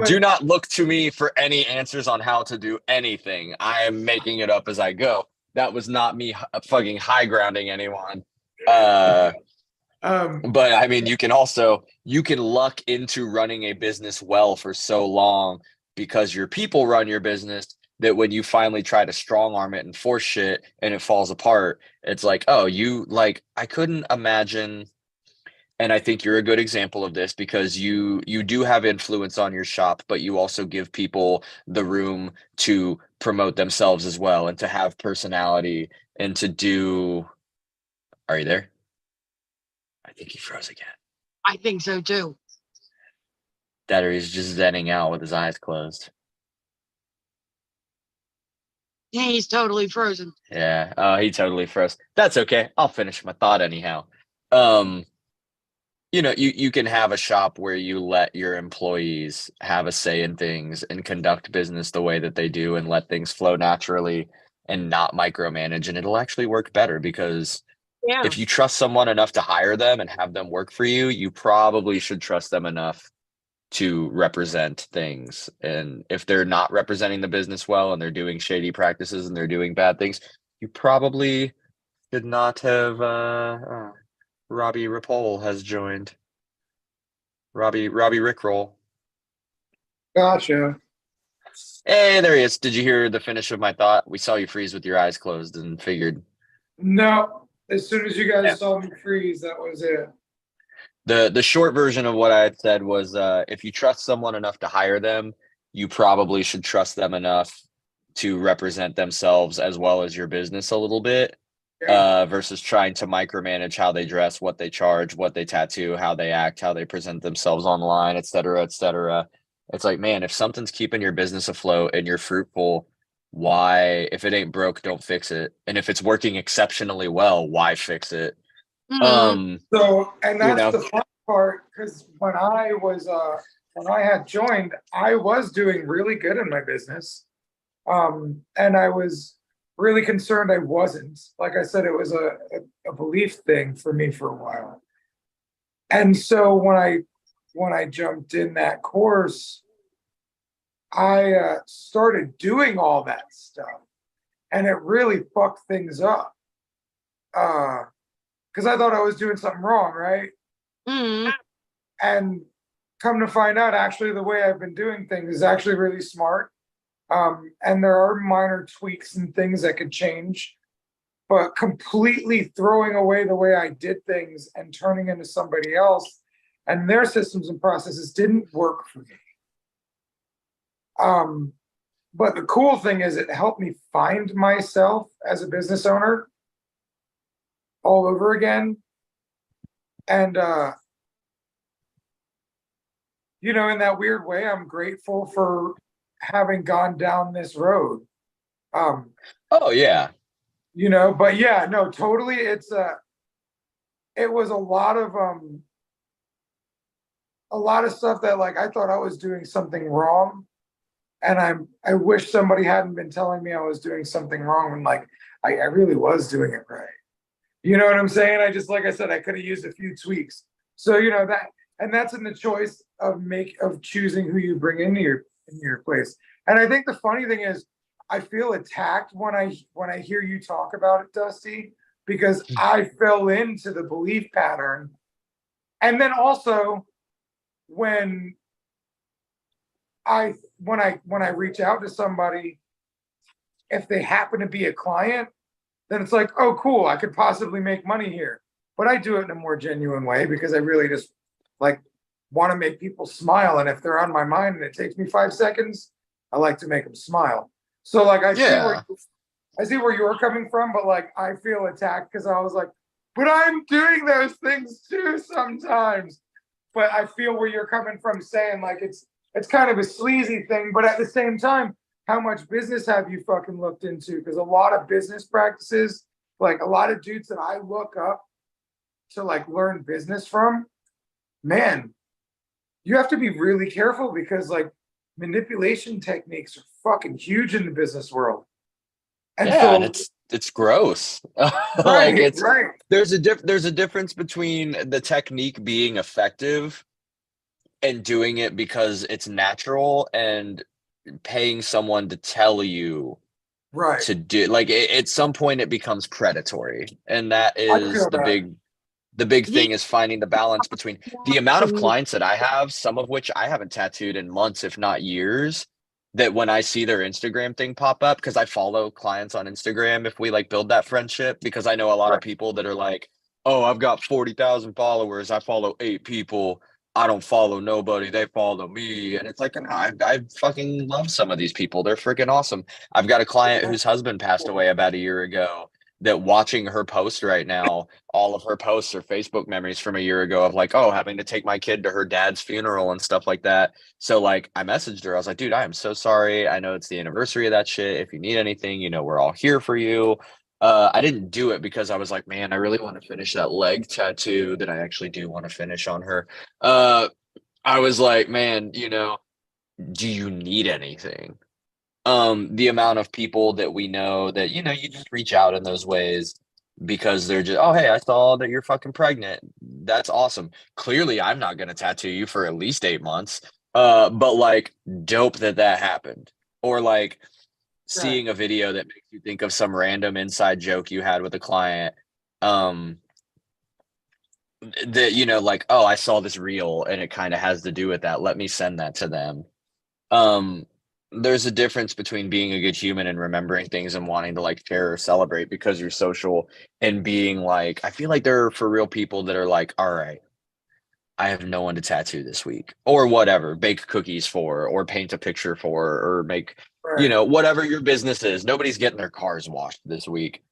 Do not look to me for any answers on how to do anything. I am making it up as I go. That was not me fucking high grounding anyone. But I mean, you can luck into running a business well for so long because your people run your business, that when you finally try to strong arm it and force shit and it falls apart, it's like, oh, I couldn't imagine. And I think you're a good example of this because you do have influence on your shop, but you also give people the room to promote themselves as well and to have personality and to do. Are you there? I think he froze again. I think so too. That, or he's just zenning out with his eyes closed. Yeah, he's totally frozen. Yeah, he totally froze. That's okay. I'll finish my thought anyhow. You can have a shop where you let your employees have a say in things and conduct business the way that they do and let things flow naturally and not micromanage, and it'll actually work better because if you trust someone enough to hire them and have them work for you, you probably should trust them enough to represent things. And if they're not representing the business well and they're doing shady practices and they're doing bad things, you probably should not have. Robbie Ripoll has joined. Robbie Rickroll. Gotcha. Hey, there he is. Did you hear the finish of my thought? We saw you freeze with your eyes closed and figured. No, as soon as you guys saw me freeze, that was it. The short version of what I had said was, if you trust someone enough to hire them, you probably should trust them enough to represent themselves as well as your business a little bit, versus trying to micromanage how they dress, what they charge, what they tattoo, how they act, how they present themselves online, et cetera, et cetera. It's like, man, if something's keeping your business afloat and you're fruitful, why, if it ain't broke, don't fix it. And if it's working exceptionally well, why fix it? Mhm. Um, So, and you that's know, the fun part, because when I had joined, I was doing really good in my business. And I was really concerned I wasn't. Like I said, it was a belief thing for me for a while. And so when I jumped in that course, I started doing all that stuff, and it really fucked things up. Because I thought I was doing something wrong, right? Mhm. And come to find out, actually, the way I've been doing things is actually really smart. And there are minor tweaks and things that could change, but completely throwing away the way I did things and turning into somebody else and their systems and processes didn't work for me. But the cool thing is it helped me find myself as a business owner all over again. And in that weird way, I'm grateful for having gone down this road. Um, oh yeah. but yeah, no, totally. It was a lot of stuff that like I thought I was doing something wrong. And I wish somebody hadn't been telling me I was doing something wrong when like I really was doing it right. You know what I'm saying? I just, like I said, I could have used a few tweaks. So that's in the choice of choosing who you bring into your place. And I think the funny thing is I feel attacked when I hear you talk about it, Dusty, because I fell into the belief pattern. And then also when I reach out to somebody, if they happen to be a client, then it's like, oh, cool, I could possibly make money here. But I do it in a more genuine way because I really just like want to make people smile. And if they're on my mind and it takes me 5 seconds, I like to make them smile. So like I see where you're coming from, but like I feel attacked because I was like, but I'm doing those things too sometimes. But I feel where you're coming from saying like it's kind of a sleazy thing, but at the same time, how much business have you fucking looked into? Because a lot of business practices, like a lot of dudes that I look up to like learn business from, man, you have to be really careful because like manipulation techniques are fucking huge in the business world. And Yeah, and so, it's gross. Like right, right, there's a difference between the technique being effective and doing it because it's natural and paying someone to tell you right. to do like at some point it becomes predatory. And that I is feel that. the big Yeah. thing is finding the balance between the amount of clients that I have, some of which I haven't tattooed in months, if not years, that when I see their Instagram thing pop up, because I follow clients on Instagram if we like build that friendship, because I know a lot of Right. people that are like, oh, I've got 40,000 followers. I follow 8 people. I don't follow nobody. They follow me. And it's like, I fucking love some of these people. They're freaking awesome. I've got a client whose husband passed away about a year ago that watching her post right now, all of her posts are Facebook memories from a year ago of like, oh, having to take my kid to her dad's funeral and stuff like that. So like I messaged her. I was like, dude, I am so sorry. I know it's the anniversary of that shit. If you need anything, we're all here for you. I didn't do it because I was like, man, I really want to finish that leg tattoo that I actually do want to finish on her. I was like, man, do you need anything? The amount of people that we know that you just reach out in those ways because they're just, oh hey, I saw that you're fucking pregnant. That's awesome. Clearly I'm not going to tattoo you for at least 8 months. But like dope that happened. Or like Right. seeing a video that makes you think of some random inside joke you had with a client, um that like, oh, I saw this reel and it kind of has to do with that, let me send that to them. um there's a difference between being a good human and remembering things and wanting to like share or celebrate because you're social, and being like, I feel like there are for real people that are like, all right, I have no one to tattoo this week or whatever, bake cookies for or paint a picture for or make Right. whatever your business is. Nobody's getting their cars washed this week.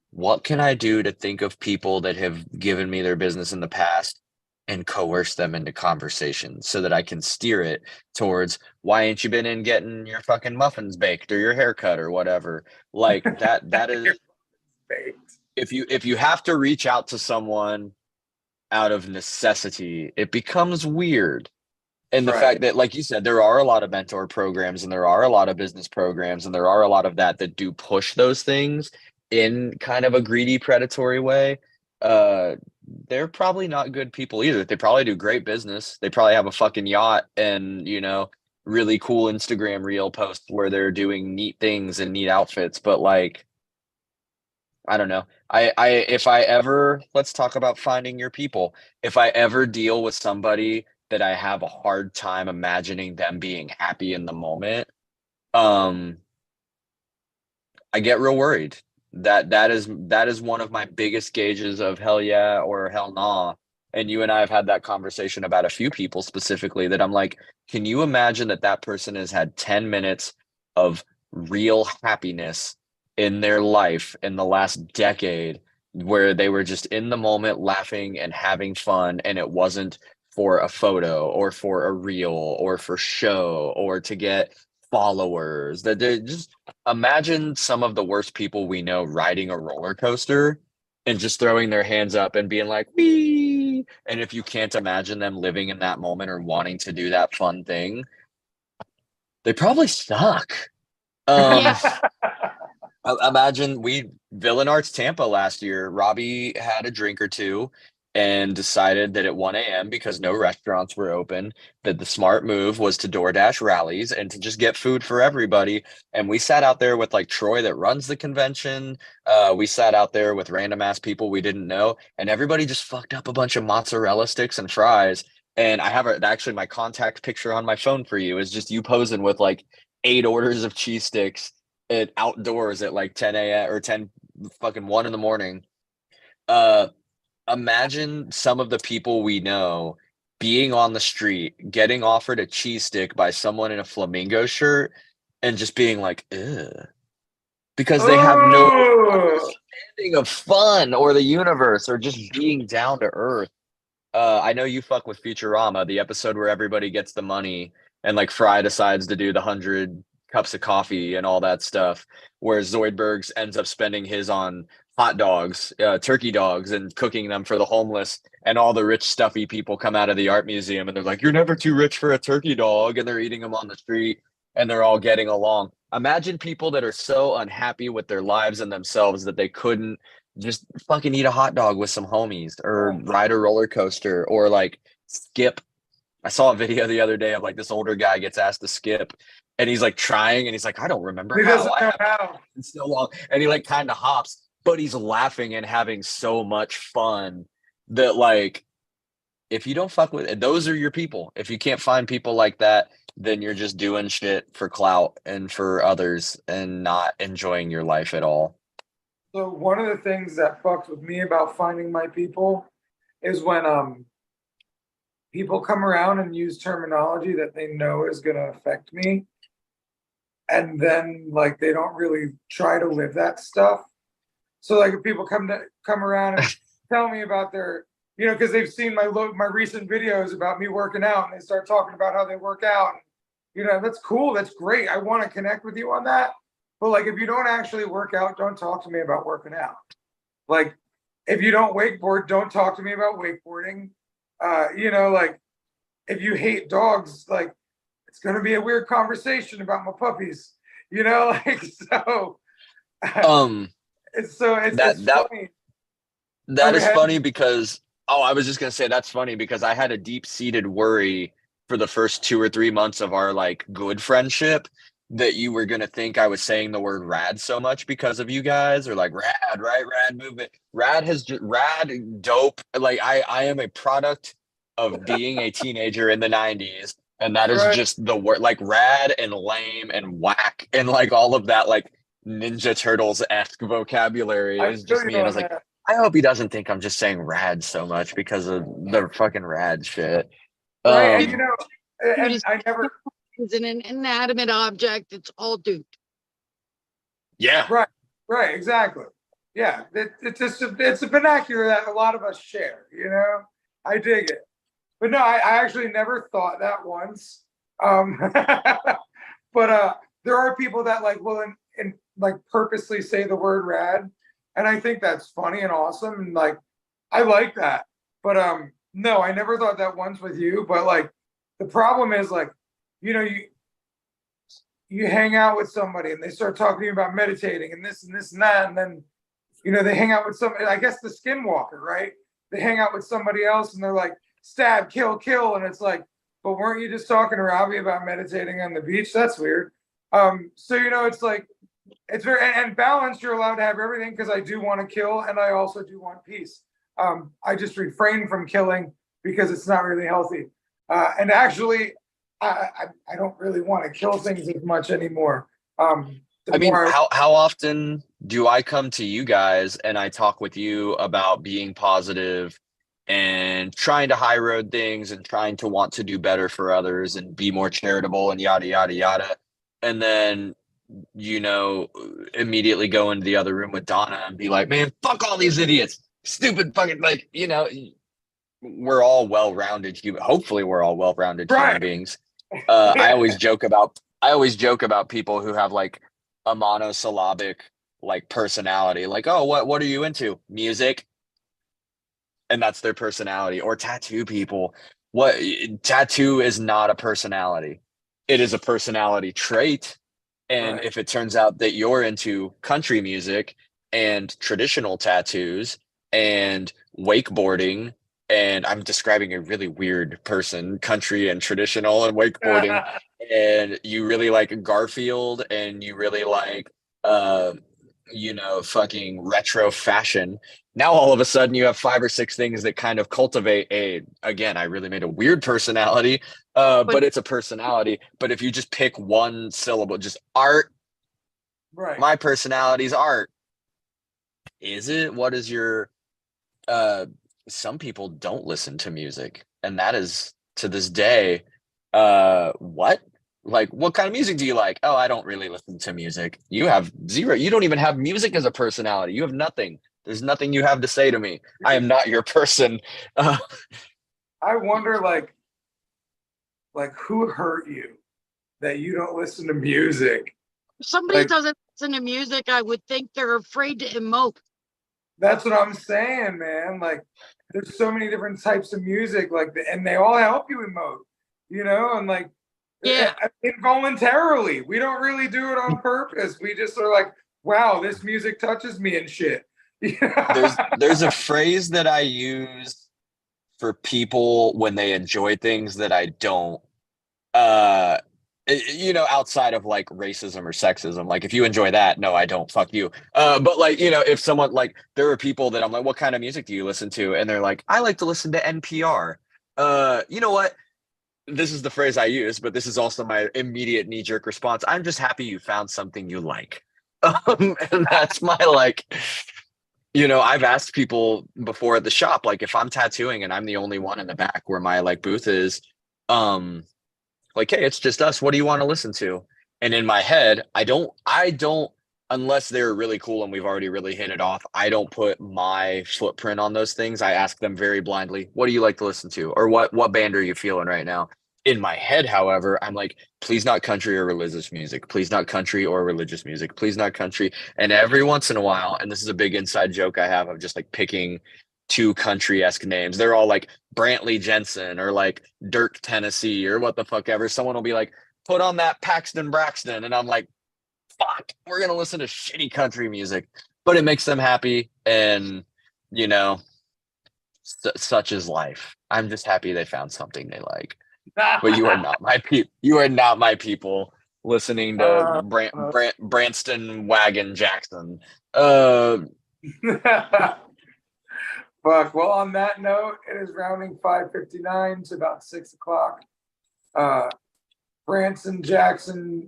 What can I do to think of people that have given me their business in the past and coerce them into conversation so that I can steer it towards, why ain't you been in getting your fucking muffins baked or your haircut or whatever? Like that is, if you have to reach out to someone out of necessity, it becomes weird. And the fact that, like you said, there are a lot of mentor programs and there are a lot of business programs and there are a lot of that do push those things in kind of a greedy, predatory way. They're probably not good people either. They probably do great business. They probably have a fucking yacht and, really cool Instagram reel posts where they're doing neat things and neat outfits. But like, I don't know. If I ever, let's talk about finding your people. If I ever deal with somebody that I have a hard time imagining them being happy in the moment, I get real worried. That is one of my biggest gauges of hell yeah or hell nah. And you and I have had that conversation about a few people specifically that I'm like, can you imagine that person has had 10 minutes of real happiness in their life in the last decade where they were just in the moment laughing and having fun, and it wasn't for a photo or for a reel or for show or to get followers? That they just, imagine some of the worst people we know riding a roller coaster and just throwing their hands up and being like, wee. And if you can't imagine them living in that moment or wanting to do that fun thing, they probably suck. Imagine Villain Arts Tampa last year. Robbie had a drink or two and decided that at 1 a.m., because no restaurants were open, that the smart move was to DoorDash rallies and to just get food for everybody. And we sat out there with like Troy that runs the convention. We sat out there with random ass people we didn't know, and everybody just fucked up a bunch of mozzarella sticks and fries. And I have actually my contact picture on my phone for you is just you posing with like 8 orders of cheese sticks outdoors at like 10 a.m. or 10 fucking 1 in the morning. Imagine some of the people we know being on the street, getting offered a cheese stick by someone in a flamingo shirt and just being like, ugh, because they have no understanding of fun or the universe or just being down to earth. I know you fuck with Futurama, the episode where everybody gets the money and like Fry decides to do the 100 cups of coffee and all that stuff, where Zoidbergs ends up spending his on hot dogs, turkey dogs, and cooking them for the homeless. And all the rich, stuffy people come out of the art museum and they're like, "You're never too rich for a turkey dog," and they're eating them on the street and they're all getting along. Imagine people that are so unhappy with their lives and themselves that they couldn't just fucking eat a hot dog with some homies or ride a roller coaster or like skip. I saw a video the other day of like this older guy gets asked to skip and he's like trying and he's like, I don't remember how. I haven't been so long. And he like kind of hops, but he's laughing and having so much fun that like, if you don't fuck with it, those are your people. If you can't find people like that, then you're just doing shit for clout and for others and not enjoying your life at all. So one of the things that fucks with me about finding my people is when people come around and use terminology that they know is going to affect me, and then like they don't really try to live that stuff. So like if people come around and tell me about their, because they've seen my recent videos about me working out, and they start talking about how they work out. That's cool. That's great. I want to connect with you on that. But like, if you don't actually work out, don't talk to me about working out. Like, if you don't wakeboard, don't talk to me about wakeboarding. Like, if you hate dogs, like, it's going to be a weird conversation about my puppies. Like, so. It's funny. That is funny because, I was just going to say that's funny because I had a deep-seated worry for the first 2 or 3 months of our like good friendship that you were going to think I was saying the word rad so much because of you guys, or like rad, right? Rad movement. Rad dope. Like I am a product of being a teenager in the 90s. And that is just the word, like rad and lame and whack and like all of that, like Ninja Turtles-esque vocabulary is just me. And I was like, I hope he doesn't think I'm just saying rad so much because of the fucking rad shit. Right. And I never. Is an inanimate object. It's all duped. Yeah. Right. Exactly. Yeah. It's a vernacular that a lot of us share. I dig it. But no, I actually never thought that once. But there are people that like will and like purposely say the word rad, and I think that's funny and awesome, and like I like that. But no, I never thought that once with you. But like the problem is like, you know, you hang out with somebody and they start talking to you about meditating and this and this and that, and then you know they hang out with somebody. I guess the skinwalker, right? They hang out with somebody else and they're like stab, kill, kill, and it's like, but weren't you just talking to Robbie about meditating on the beach? That's weird. So you know, it's like it's very and balanced. You're allowed to have everything because I do want to kill and I also do want peace. I just refrain from killing because it's not really healthy. And actually, I don't really want to kill things as much anymore. I mean, how often do I come to you guys and I talk with you about being positive and trying to high road things and trying to want to do better for others and be more charitable and yada, yada, yada. And then, you know, immediately go into the other room with Donna and be like, man, fuck all these idiots. Stupid fucking, like, you know, we're all well-rounded hopefully we're all well-rounded human beings. I always joke about people who have like a monosyllabic like personality, like, oh, what are you into? Music. And that's their personality. Or tattoo people. Tattoo is not a personality. It is a personality trait. And if it turns out that you're into country music and traditional tattoos and wakeboarding, and I'm describing a really weird person, country and traditional and wakeboarding, and you really like Garfield and you really like, you know, fucking retro fashion. Now, all of a sudden you have 5 or 6 things that kind of cultivate again, I really made a weird personality, but it's a personality. But if you just pick one syllable, just art, right. My personality's art. Is it? What is your, some people don't listen to music, and that is to this day, what? Like, what kind of music do you like? Oh, I don't really listen to music. You have zero. You don't even have music as a personality. You have nothing. There's nothing you have to say to me. I am not your person. I wonder, like who hurt you that you don't listen to music? If somebody doesn't listen to music, I would think they're afraid to emote. That's what I'm saying, man. Like, there's so many different types of music, like, and they all help you emote, you know, and like, yeah, involuntarily. We don't really do it on purpose. We just are like, wow, this music touches me and shit. There's a phrase that I use for people when they enjoy things that I don't. You know, outside of like racism or sexism, like if you enjoy that, no, I don't, fuck you. But like, you know, if someone like, there are people that I'm like, what kind of music do you listen to? And they're like, I like to listen to NPR. You know what? This is the phrase I use, but this is also my immediate knee-jerk response. I'm just happy you found something you like. And that's my like, you know, I've asked people before at the shop, like if I'm tattooing and I'm the only one in the back where my like booth is, like, hey, it's just us. What do you want to listen to? And in my head, I don't, unless they're really cool and we've already really hit it off, I don't put my footprint on those things. I ask them very blindly, what do you like to listen to? Or what band are you feeling right now? In my head, however, I'm like, please not country or religious music. Please not country or religious music. Please not country. And every once in a while, and this is a big inside joke I have of just like picking 2 country-esque names. They're all like Brantley Jensen or like Dirk Tennessee or what the fuck ever. Someone will be like, put on that Paxton Braxton. And I'm like, fuck, we're going to listen to shitty country music. But it makes them happy. And, you know, such is life. I'm just happy they found something they like. But you are not my people. You are not my people listening to Branston Wagon Jackson. Fuck. Well, on that note, it is rounding 5:59 to about 6 o'clock. Branson Jackson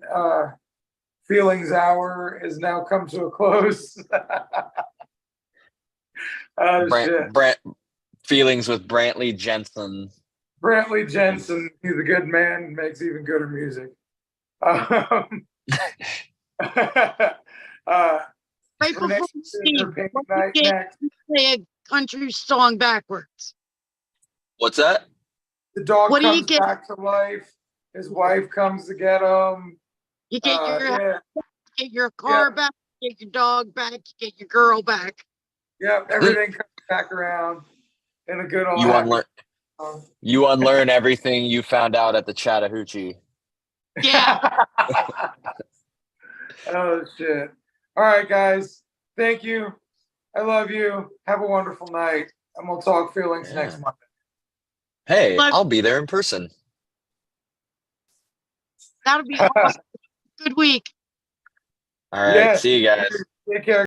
Feelings Hour has now come to a close. Feelings with Brantley Jensen. Brantley Jensen, he's a good man, makes even gooder music. Right before Steve, play a country song backwards. What's that? The dog What do you comes get? back to life. His wife comes to get him. You get Yeah, get your car back, get your dog back, you get your girl back. yeah, everything comes back around in a good old You happy. unlearn. You unlearn everything you found out at the Chattahoochee. Yeah. Oh shit. All right, guys. Thank you. I love you. Have a wonderful night. And we'll talk feelings next month. Hey, I'll be there in person. That'll be awesome. Good week. All right. See you guys. Take care.